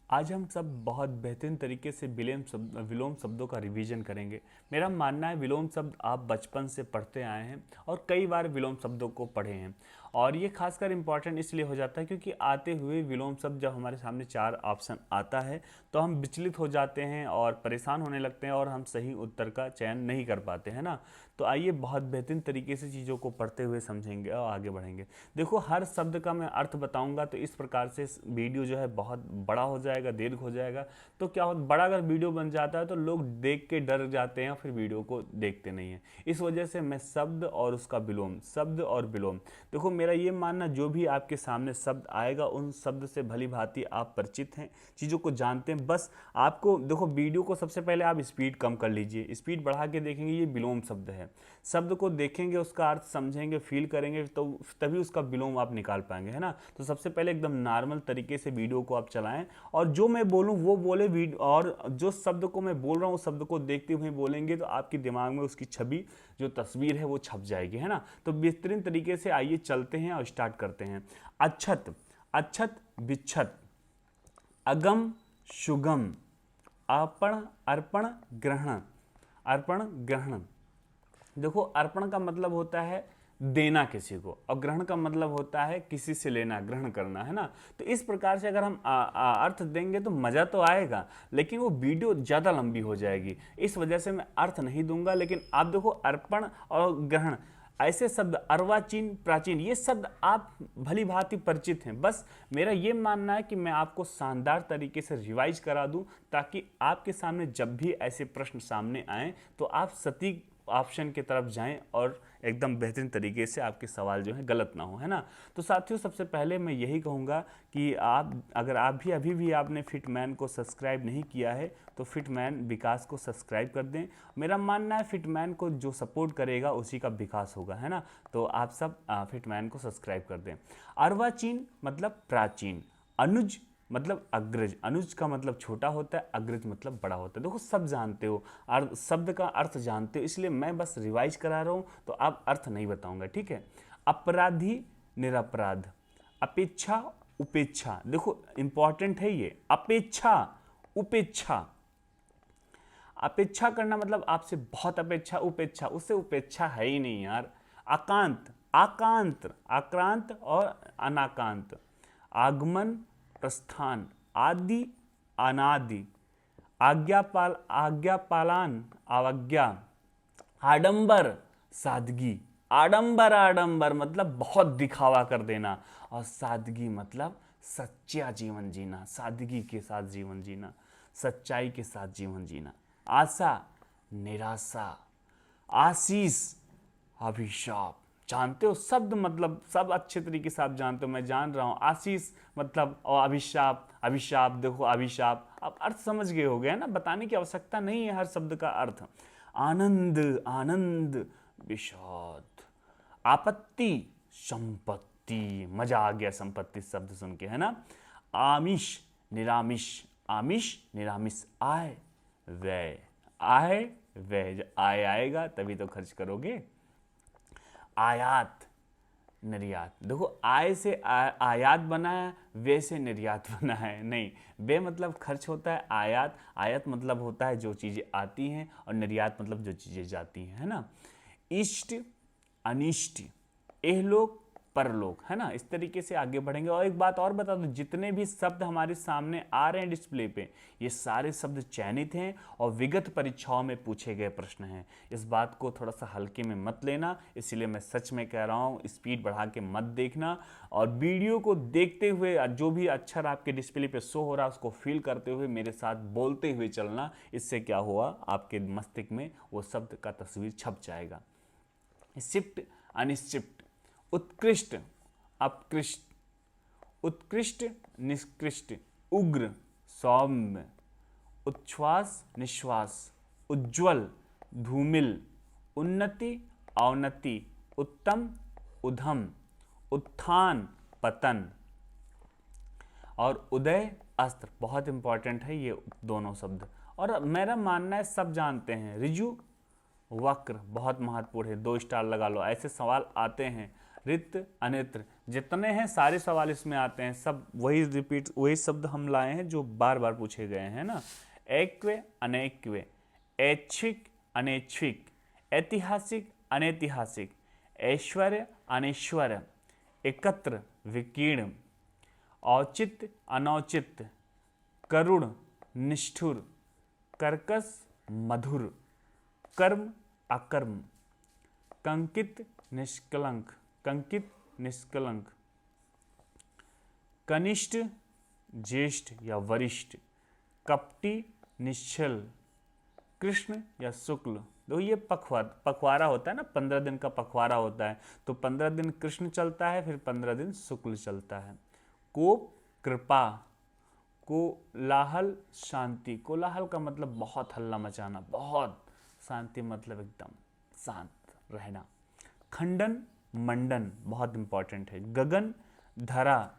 आज हम सब बहुत बेहतरीन तरीके से विलोम शब्दों का रिवीजन करेंगे। मेरा मानना है विलोम शब्द आप बचपन से पढ़ते आए हैं और कई बार विलोम शब्दों को पढ़े हैं, और ये खासकर इम्पॉर्टेंट इसलिए हो जाता है क्योंकि आते हुए विलोम शब्द जब हमारे सामने 4 ऑप्शन आता है तो हम विचलित हो जाते हैं और परेशान होने लगते हैं और हम सही उत्तर का चयन नहीं कर पाते हैं ना। तो आइए बहुत बेहतरीन तरीके से चीज़ों को पढ़ते हुए समझेंगे और आगे बढ़ेंगे। देखो, हर शब्द का मैं अर्थ बताऊंगा तो इस प्रकार से वीडियो जो है बहुत बड़ा हो जाएगा, दीर्घ हो जाएगा। तो क्या हो, बड़ा अगर वीडियो बन जाता है तो लोग देख के डर जाते हैं, फिर वीडियो को देखते नहीं हैं। इस वजह से मैं शब्द और उसका विलोम, शब्द और विलोम, देखो मेरा ये मानना, जो भी आपके सामने शब्द आएगा उन शब्द से भली भांति आप परिचित हैं, चीज़ों को जानते हैं। बस आपको देखो, वीडियो को सबसे पहले आप स्पीड कम कर लीजिए, स्पीड बढ़ा के देखेंगे ये विलोम शब्द है। शब्द को देखेंगे, उसका अर्थ समझेंगे, फील करेंगे, तो तभी उसका विलोम आप निकाल पाएंगे, है ना। तो सबसे पहले एकदम नॉर्मल तरीके से वीडियो को आप चलाएं और जो मैं बोलूं वो बोले, और जो शब्द को मैं बोल रहा हूँ उस शब्द को देखते हुए बोलेंगे तो आपके दिमाग में उसकी छवि, जो तस्वीर है वो छप जाएगी, है ना। तो बेहतरीन तरीके से आइए चलते हैं और स्टार्ट करते हैं। अच्छत, अच्छत विच्छत, अगम सुगम, अर्पण अर्पण ग्रहण, अर्पण ग्रहण। देखो, अर्पण का मतलब होता है देना किसी को, और ग्रहण का मतलब होता है किसी से लेना, ग्रहण करना, है ना। तो इस प्रकार से अगर हम अर्थ देंगे तो मज़ा तो आएगा, लेकिन वो वीडियो ज़्यादा लंबी हो जाएगी। इस वजह से मैं अर्थ नहीं दूंगा। लेकिन आप देखो, अर्पण और ग्रहण, ऐसे शब्द, अर्वाचीन, प्राचीन, ये शब्द आप भली भांति परिचित हैं। बस मेरा ये मानना है कि मैं आपको शानदार तरीके से रिवाइज करा दूं, ताकि आपके सामने जब भी ऐसे प्रश्न सामने आएँ तो आप सटीक ऑप्शन की तरफ जाएं और एकदम बेहतरीन तरीके से आपके सवाल जो है गलत ना हो, है ना। तो साथियों, सबसे पहले मैं यही कहूँगा कि अगर आप भी अभी भी आपने फिटमैन को सब्सक्राइब नहीं किया है तो फिटमैन विकास को सब्सक्राइब कर दें। मेरा मानना है फिटमैन को जो सपोर्ट करेगा उसी का विकास होगा, है ना। तो आप सब फिटमैन को सब्सक्राइब कर दें। अर्वाचीन मतलब प्राचीन, अनुज मतलब अग्रज, अनुज का मतलब छोटा होता है, अग्रज मतलब बड़ा होता है। देखो, सब जानते हो, शब्द का अर्थ जानते हो, इसलिए मैं बस रिवाइज करा रहा हूँ, तो आप अर्थ नहीं बताऊंगा, ठीक है। अपराधी, निरपराध, अपेक्षा, उपेक्षा। देखो इंपॉर्टेंट है ये, अपेक्षा, उपेक्षा। अपेक्षा करना मतलब आपसे बहुत अपेक्षा, उपेक्षा, उससे उपेक्षा है ही नहीं यार। आकांत, आकांत, आक्रांत और अनाकांत। आगमन, प्रस्थान, आदि, अनादि, आज्ञापाल, आज्ञापालान, अवज्ञा। आडंबर, सादगी, आडंबर, आडंबर मतलब बहुत दिखावा कर देना, और सादगी मतलब सच्चा जीवन जीना, सादगी के साथ जीवन जीना, सच्चाई के साथ जीवन जीना। आशा, निराशा, आशीष, अभिशाप। जानते हो शब्द, मतलब सब अच्छे तरीके से आप जानते हो, मैं जान रहा हूँ। आशीष मतलब, और अभिशाप, अभिशाप, देखो अभिशाप, आप अर्थ समझ गए हो गए ना, बताने की आवश्यकता नहीं है हर शब्द का अर्थ। आनंद, आनंद, विषाद, आपत्ति, संपत्ति, मजा आ गया संपत्ति शब्द सुन के, है ना। आमिष, निरामिष, आमिष, निरामिष, आय, व्यय, आय, व्यय। जब आय आएगा तभी तो खर्च करोगे। आयात, निर्यात। देखो, आय से आयात बना है, व्यय से निर्यात बना है, नहीं। व्यय मतलब खर्च होता है, आयात, आयात मतलब होता है जो चीज़ें आती हैं, और निर्यात मतलब जो चीज़ें जाती हैं, है ना। इष्ट, अनिष्ट, इहलोक, परलोक, है ना। इस तरीके से आगे बढ़ेंगे। और एक बात और बता दूं, जितने भी शब्द हमारे सामने आ रहे हैं डिस्प्ले पे, ये सारे शब्द चयनित हैं और विगत परीक्षाओं में पूछे गए प्रश्न हैं। इस बात को थोड़ा सा हल्के में मत लेना, इसलिए मैं सच में कह रहा हूँ, स्पीड बढ़ा के मत देखना, और वीडियो को देखते हुए जो भी अक्षर आपके डिस्प्ले पे शो हो रहा है उसको फील करते हुए मेरे साथ बोलते हुए चलना। इससे क्या हुआ, आपके मस्तिष्क में वो शब्द का तस्वीर छप जाएगा। शिफ्ट, अनिश्चित, उत्कृष्ट, अपकृष्ट, उत्कृष्ट, निष्कृष्ट, उग्र, सौम्य, उच्छ्वास, निश्वास, उज्ज्वल, धूमिल, उन्नति, अवनति, उत्तम, उधम, उत्थान, पतन, और उदय, अस्त्र। बहुत इंपॉर्टेंट है ये दोनों शब्द, और मेरा मानना है सब जानते हैं। ऋजु, वक्र बहुत महत्वपूर्ण है, 2 स्टार लगा लो, ऐसे सवाल आते हैं। रित अनित्र, जितने हैं सारे सवाल इसमें आते हैं, सब वही रिपीट, वही शब्द हम लाए हैं जो बार बार पूछे गए हैं ना। ऐक्य अनैक्य, ऐच्छिक अनैच्छिक, ऐतिहासिक अनैतिहासिक, ऐश्वर्य अनैश्वर्य, एकत्र विकीर्ण, औचित्य अनौचित्य, करुण निष्ठुर, कर्कश मधुर, कर्म अकर्म, कंकित निष्कलंक, कंकित निष्कलंक, कनिष्ठ ज्येष्ठ या वरिष्ठ, कपटी निश्चल, कृष्ण या शुक्ल। तो ये पखवाड़ा होता है ना, 15 दिन का पखवाड़ा होता है, तो 15 दिन कृष्ण चलता है, फिर 15 दिन शुक्ल चलता है। कोप कृपा, कोलाहल शांति, कोलाहल का मतलब बहुत हल्ला मचाना, बहुत, शांति मतलब एकदम शांत रहना। खंडन मंडन बहुत इंपॉर्टेंट है। गगन धरा,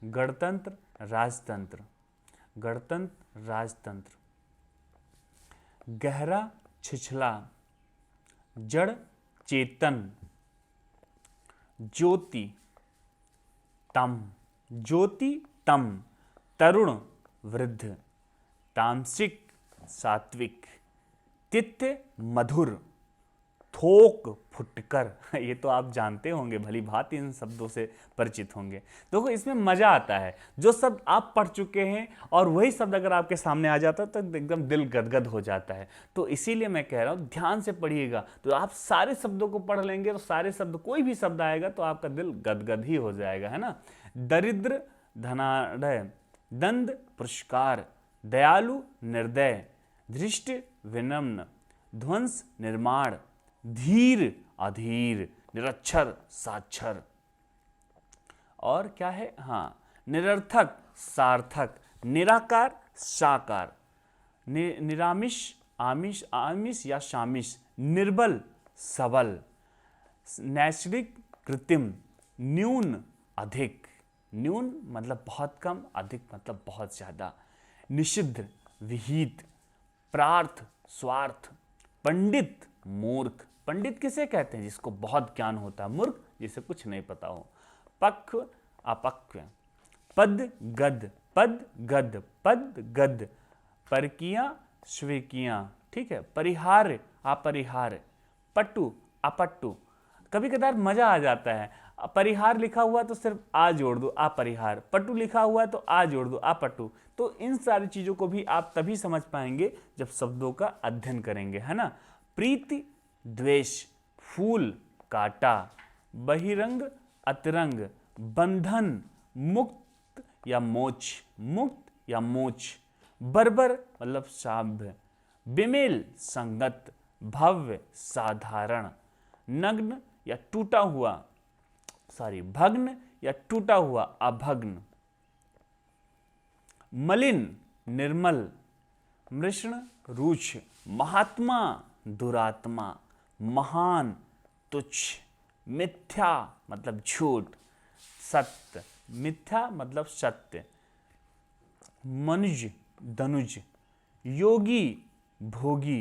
गणतंत्र राजतंत्र, गणतंत्र राजतंत्र, गहरा छिछला, जड़ चेतन, ज्योति तम, ज्योति तम, तरुण वृद्ध, तामसिक सात्विक, तित्य मधुर, थोक फुटकर ये तो आप जानते होंगे, भली भांति इन शब्दों से परिचित होंगे। देखो इसमें मजा आता है, जो शब्द आप पढ़ चुके हैं और वही शब्द अगर आपके सामने आ जाता है तो एकदम दिल गदगद हो जाता है। तो इसीलिए मैं कह रहा हूँ ध्यान से पढ़िएगा, तो आप सारे शब्दों को पढ़ लेंगे, तो सारे शब्द, कोई भी शब्द आएगा तो आपका दिल गदगद ही हो जाएगा, है ना। दरिद्र धनाढ़, दंड पुरस्कार, दयालु निर्दय, धृष्ट विनम्र, ध्वंस निर्माण, धीर अधीर, निरक्षर साक्षर, और क्या है, हाँ, निरर्थक सार्थक, निराकार साकार, निरामिष आमिष, आमिष या शामिष, निर्बल सबल, नैसर्गिक कृत्रिम, न्यून अधिक, न्यून मतलब बहुत कम, अधिक मतलब बहुत ज्यादा, निषिद्ध विहित, प्रार्थ स्वार्थ, पंडित मूर्ख, पंडित किसे कहते हैं, जिसको बहुत ज्ञान होता है, मूर्ख जिसे कुछ नहीं पता हो, पक्व अपक्व, पद गद, पद गद, पद गद, परकियां स्वेकियां, ठीक है, परिहार अपरिहार, पट्टू अपट्टू। कभी कदार मजा आ जाता है, परिहार लिखा हुआ तो सिर्फ आ जोड़ दो, अपरिहार, पट्टू लिखा हुआ है तो आ जोड़ दो, अपट्टू। तो इन सारी चीजों को भी आप तभी समझ पाएंगे जब शब्दों का अध्ययन करेंगे, है ना। प्रीति द्वेष, फूल काटा, बहिरंग अतरंग, बंधन मुक्त या मोच, मुक्त या मोच, बर्बर मतलब शाभ्य, बेमेल संगत, भव्य साधारण, नग्न या टूटा हुआ, भग्न या टूटा हुआ अभग्न, मलिन निर्मल, मृष्ण रुक्ष, महात्मा दुरात्मा, महान तुच्छ, मिथ्या मतलब झूठ, सत्य, मिथ्या मतलब सत्य, मनुज धनुज, योगी भोगी,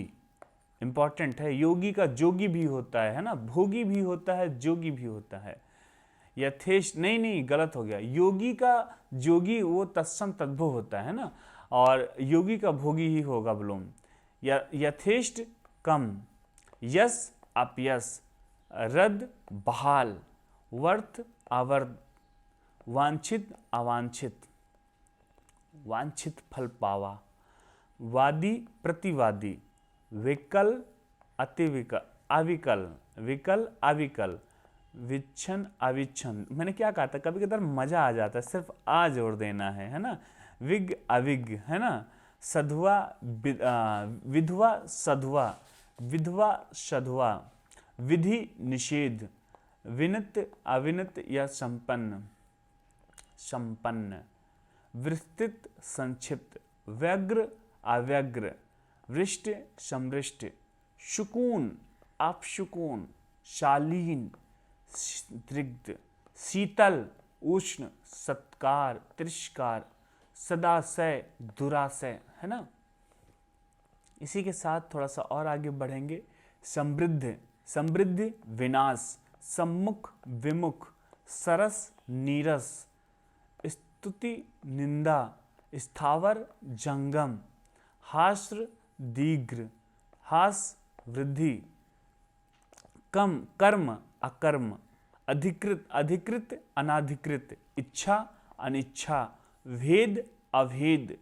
इंपॉर्टेंट है, योगी का जोगी भी होता है ना, भोगी भी होता है, जोगी भी होता है। यथेष्ट, नहीं गलत हो गया, योगी का जोगी वो तत्सम तद्भव होता है ना, और योगी का भोगी ही होगा विलोम। यथेष्ट कम, यस अपयस, रद बहाल, वर्थ अवर्थ, वांछित अवांछित, वांछित फल पावा, वादी प्रतिवादी, विकल अतिविकल, अविकल, विकल अविकल, विच्छन अविच्छन। मैंने क्या कहा था, कभी कभार मजा आ जाता है, सिर्फ आ जोड़ देना है ना। विग अविग, है ना। सधुआ विधवा सधुआ, विधवा सधुआ, विधि निषेध, विनित अविनित या संपन्न, संपन्न, विस्तृत संक्षिप्त, व्यग्र अव्यग्र, वृष्ट समृष्ट, शुकून अपशुकून, शालीन स्निग्ध, शीतल उष्ण, सत्कार तिरस्कार, सदाशय दुराशय, है ना। इसी के साथ थोड़ा सा और आगे बढ़ेंगे। समृद्ध, समृद्धि विनाश, सम्मुख विमुख, सरस नीरस, स्तुति निंदा, स्थावर जंगम, हास्र दीर्घ, हास वृद्धि, कम कर्म अकर्म, अधिकृत अधिकृत अनाधिकृत, इच्छा अनिच्छा, भेद अभेद,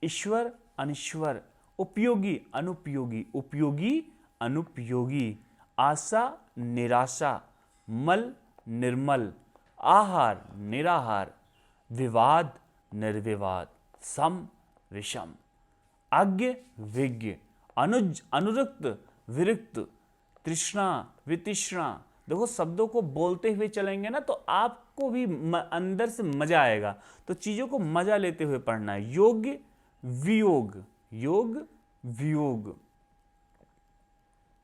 ईश्वर अनिश्वर, उपयोगी अनुपयोगी, उपयोगी अनुपयोगी, आशा निराशा, मल निर्मल, आहार निराहार, विवाद निर्विवाद, सम विषम, आज्ञ विज्ञ, अनुज अनुरक्त विरक्त, तृष्णा वितृष्णा। देखो शब्दों को बोलते हुए चलेंगे ना तो आपको भी अंदर से मजा आएगा, तो चीजों को मजा लेते हुए पढ़ना है। योग्य वियोग, योग वियोग।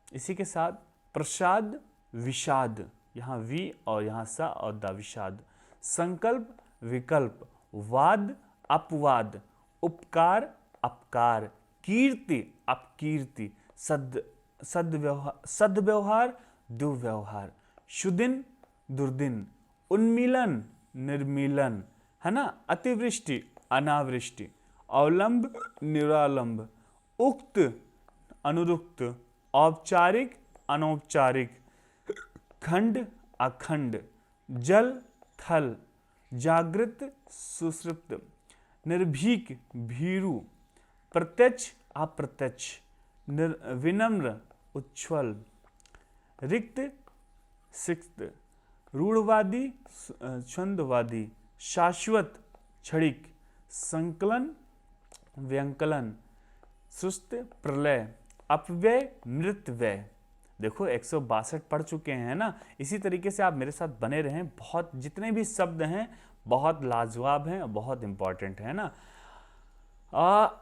इसी के साथ प्रसाद विषाद, यहाँ वी और यहाँ सा और दा, विषाद। संकल्प विकल्प, वाद अपवाद, उपकार अपकार, कीर्ति अपकीर्ति, सद्व्यवहार दुर्व्यवहार, शुदिन दुर्दिन, उन्मीलन निर्मीलन, है ना, अतिवृष्टि अनावृष्टि, अवलंब निरालंब, उक्त अनुरुक्त, औपचारिक अनौपचारिक, खंड अखंड, जल थल, जागृत सुषुप्त, निर्भीक भीरु, प्रत्यक्ष अप्रत्यक्ष, विनम्र उच्छ्वल, रिक्त सिक्त, रूढ़वादी छंदवादी, शाश्वत क्षणिक, संकलन व्यंकलन, सुस्त प्रलय, अपव्यय मृतव्यय। देखो 162 पढ़ चुके हैं ना। इसी तरीके से आप मेरे साथ बने रहें। बहुत जितने भी शब्द हैं बहुत लाजवाब हैं, बहुत इंपॉर्टेंट है ना।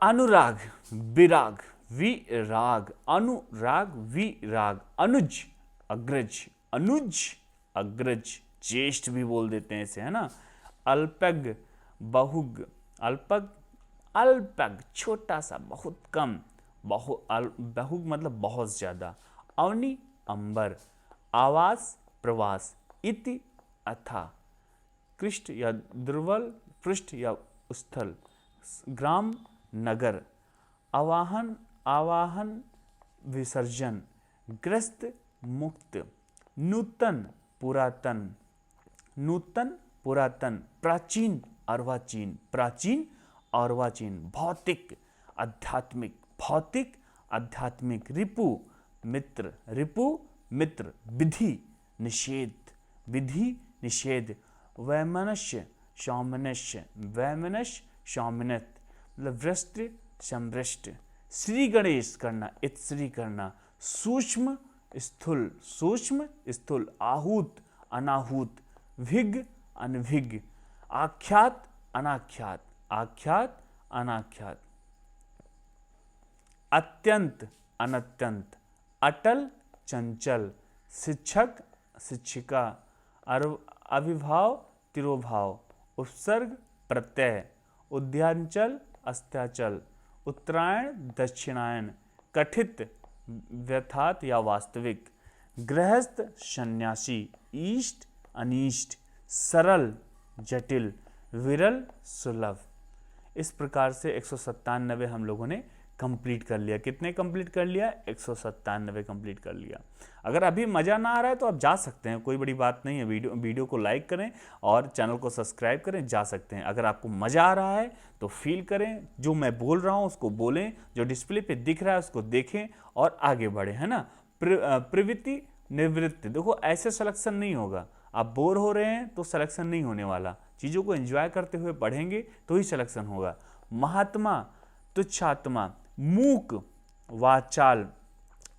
अनुराग विराग विराग, अनुराग विराग, अनुज अग्रज, अनुज अग्रज, ज्येष्ठ भी बोल देते हैं इसे, है ना। अल्पज्ञ बहुग, अल्पज्ञ अल्पज्ञ छोटा सा बहुत कम, बहुग मतलब बहुत ज्यादा। अवनि अंबर, आवास प्रवास, इति अथा, कृष्ट या दुर्बल, पृष्ठ या स्थल, ग्राम नगर, आवाहन आवाहन विसर्जन, ग्रस्त मुक्त, नूतन पुरातन, नूतन पुरातन, प्राचीन अर्वाचीन, प्राचीन अर्वाचीन, भौतिक आध्यात्मिक, भौतिक आध्यात्मिक, रिपु मित्र, रिपु मित्र, विधि निषेध, विधि निषेध, वैमनस्य सौमनस्य, वैमनस्य सौमनत, मतलब वृष्ट समृष्ट, श्री गणेश करना, इत्श्री करना, सूक्ष्म स्थूल, सूक्ष्म स्थूल, आहूत अनाहूत, भिग अनभिग, आख्यात अनाख्यात, आख्यात अनाख्यात, अत्यंत अनत्यंत, अटल चंचल, शिक्षक शिक्षिका, अविभाव तिरोभाव, उपसर्ग प्रत्यय, उद्यांचल अस्त्याचल, उत्तरायण दक्षिणायन, कथित व्यथात या वास्तविक, गृहस्थ सन्यासी, ईष्ट अनीष्ट, सरल जटिल, विरल सुलभ। इस प्रकार से 197 हम लोगों ने कंप्लीट कर लिया। कितने कंप्लीट कर लिया? 197 कंप्लीट कर लिया। अगर अभी मज़ा ना आ रहा है तो आप जा सकते हैं, कोई बड़ी बात नहीं है। वीडियो को लाइक करें और चैनल को सब्सक्राइब करें, जा सकते हैं। अगर आपको मज़ा आ रहा है तो फील करें, जो मैं बोल रहा हूँ उसको बोलें, जो डिस्प्ले पे दिख रहा है उसको देखें और आगे बढ़ें, है ना। प्रवृत्ति निवृत्ति, देखो ऐसे सिलेक्शन नहीं होगा। आप बोर हो रहे हैं तो सिलेक्शन नहीं होने वाला, चीज़ों को एंजॉय करते हुए पढ़ेंगे तो ही सिलेक्शन होगा। महात्मा तुच्छात्मा, मूक वाचाल,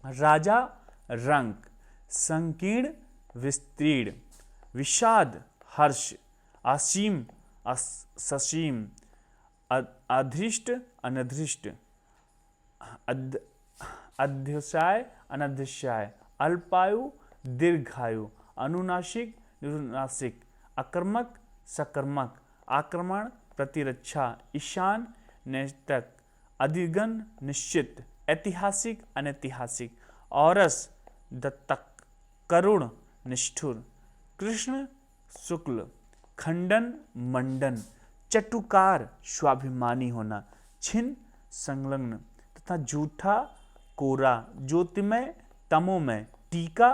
राजा रंक, संकीर्ण विस्तीर्ण, विषाद हर्ष, असीम ससीम, अधृष्ट अनधृष्ट, अध्यवसाय अनध्यवसाय, अल्पायु दीर्घायु, अनुनासिक निरुनासिक, अकर्मक सकर्मक, आक्रमण प्रतिरक्षा, ईशान नैतिक, अधिगन निश्चित, ऐतिहासिक अनैतिहासिक, औरस दत्तक, करुण निष्ठुर, कृष्ण शुक्ल, खंडन मंडन, चटुकार स्वाभिमानी होना, छिन्न संलग्न तथा झूठा कोरा, ज्योतिमय तमोमय, टीका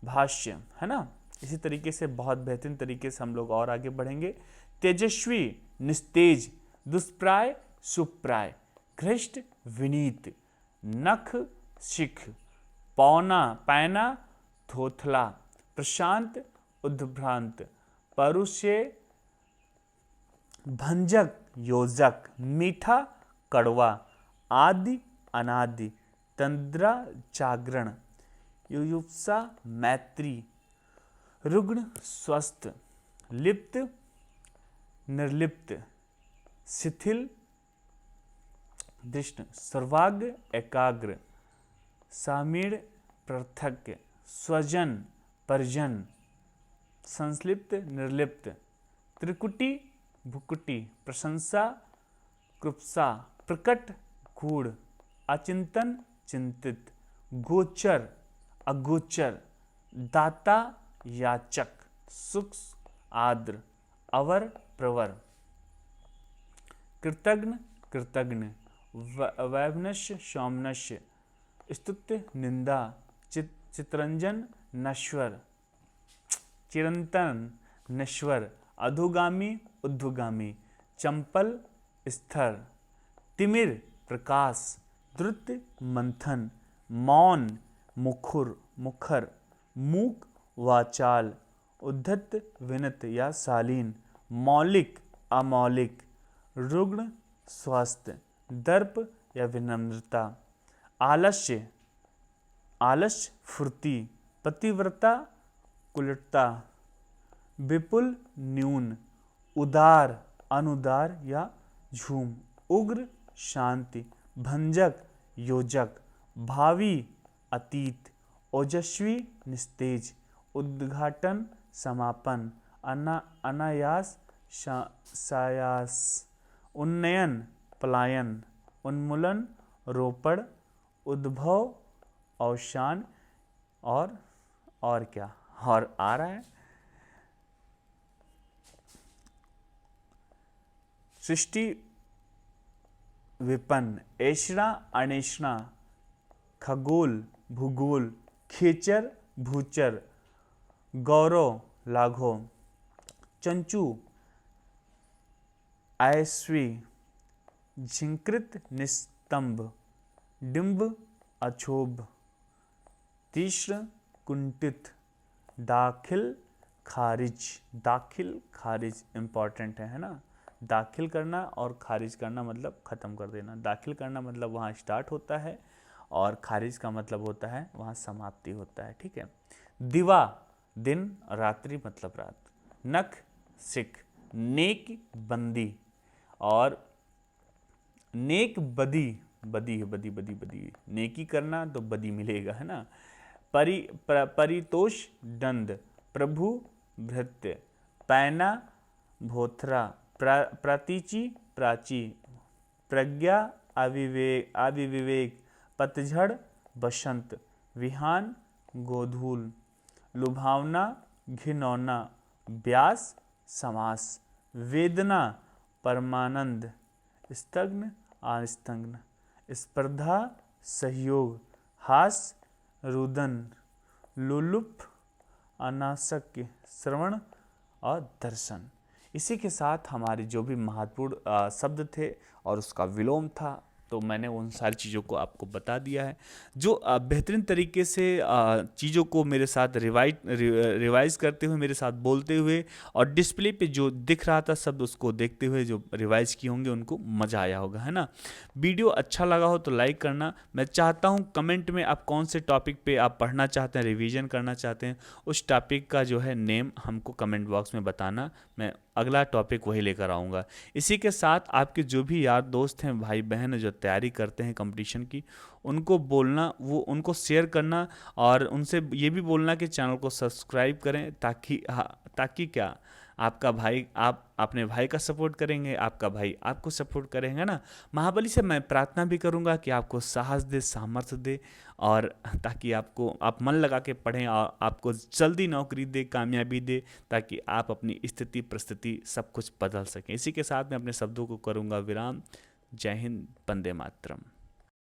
भाष्य, है ना। इसी तरीके से बहुत बेहतरीन तरीके से हम लोग और आगे बढ़ेंगे। तेजस्वी निस्तेज, दुष्प्राय सुप्राय, घृष्ट विनीत, नख शिख, पौना पैना थोथला, प्रशांत उद्भ्रांत, परुषे भंजक योजक, मीठा कड़वा, आदि अनादि, तंद्रा जागरण, युयुप्सा मैत्री, रुग्ण स्वस्थ, लिप्त निर्लिप्त, शिथिल दृष्ण, सर्वाग्र एकाग्र, सामीड़ पृथक, स्वजन परिजन, संस्लिप्त निर्लिप्त, त्रिकुटी भुकुटी, प्रशंसा कृप्सा, प्रकट गूढ़, अचिंतन चिंतित, गोचर अगोचर, दाता याचक, सूक्ष्म आद्र, अवर प्रवर, कृतघ्न कृतघ्न, वैभनश्य सौमनश्य, स्तुत्य निंदा, चित्रंजन नश्वर, चिरंतन नश्वर, अधोगामी ऊर्ध्वगामी, चंपल स्थिर, तिमिर प्रकाश, द्रुत मंथन, मौन मुखर मुखर, मूक वाचाल, उद्धत विनत या शालीन, मौलिक अमौलिक, रुग्ण स्वास्थ्य, दर्प या विनम्रता, आलस्य आलस्य फुर्ती, पतिव्रता कुलटता, विपुल न्यून, उदार अनुदार या झूम, उग्र शांति, भंजक योजक, भावी अतीत, ओजस्वी निस्तेज, उद्घाटन समापन, अनायास सायास, उन्नयन पलायन, उन्मूलन रोपड़, उद्भव अवसान, और क्या और आ रहा है। सृष्टि विपन्न, ऐषणा अनेषणा, खगोल भूगोल, खेचर भूचर, गौरव लाघव, चंचू आयस्वी, झिंकृत निस्तंभ, डिंब अक्षोभ, तीक्ष्ण कुंठित, दाखिल खारिज इंपॉर्टेंट है ना। दाखिल करना और खारिज करना मतलब ख़त्म कर देना। दाखिल करना मतलब वहाँ स्टार्ट होता है और खारिज का मतलब होता है वहाँ समाप्ति होता है, ठीक है। दिवा दिन, रात्रि मतलब रात, नख सिख, नेक बंदी, और नेक बदी, बदी है बदी, नेकी करना तो बदी मिलेगा, है ना। परितोष दंड, प्रभु भृत्य, पैना भोथरा, प्रातीची प्राची, प्रज्ञा आविविवेक, पतझड़ बसंत, विहान गोधूल, लुभावना घिनौना, व्यास समास, वेदना परमानंद, स्तग्न आस्तग्न, स्पर्धा सहयोग, हास रुदन, लुलुप अनासक्य, श्रवण और दर्शन। इसी के साथ हमारे जो भी महत्वपूर्ण शब्द थे और उसका विलोम था, तो मैंने उन सारी चीज़ों को आपको बता दिया है। जो बेहतरीन तरीके से चीज़ों को मेरे साथ रिवाइज करते हुए, मेरे साथ बोलते हुए और डिस्प्ले पे जो दिख रहा था शब्द उसको देखते हुए जो रिवाइज किए होंगे उनको मज़ा आया होगा, है ना। वीडियो अच्छा लगा हो तो लाइक करना। मैं चाहता हूँ कमेंट में आप कौन से टॉपिक पे आप पढ़ना चाहते हैं, रिवीजन करना चाहते हैं, उस टॉपिक का जो है नेम हमको कमेंट बॉक्स में बताना। मैं अगला टॉपिक वही लेकर आऊँगा। इसी के साथ आपके जो भी यार दोस्त हैं, भाई बहन जो तैयारी करते हैं कंपटीशन की, उनको बोलना, वो उनको शेयर करना और उनसे ये भी बोलना कि चैनल को सब्सक्राइब करें, ताकि क्या आपका भाई आप अपने भाई का सपोर्ट करेंगे, आपका भाई आपको सपोर्ट करेंगे ना। महाबली से मैं प्रार्थना भी करूँगा कि आपको साहस दे, सामर्थ्य दे, और ताकि आप मन लगा के पढ़ें और आपको जल्दी नौकरी दे, कामयाबी दे, ताकि आप अपनी स्थिति परिस्थिति सब कुछ बदल सकें। इसी के साथ मैं अपने शब्दों को करूँगा विराम। जय हिंद, वंदे मातरम।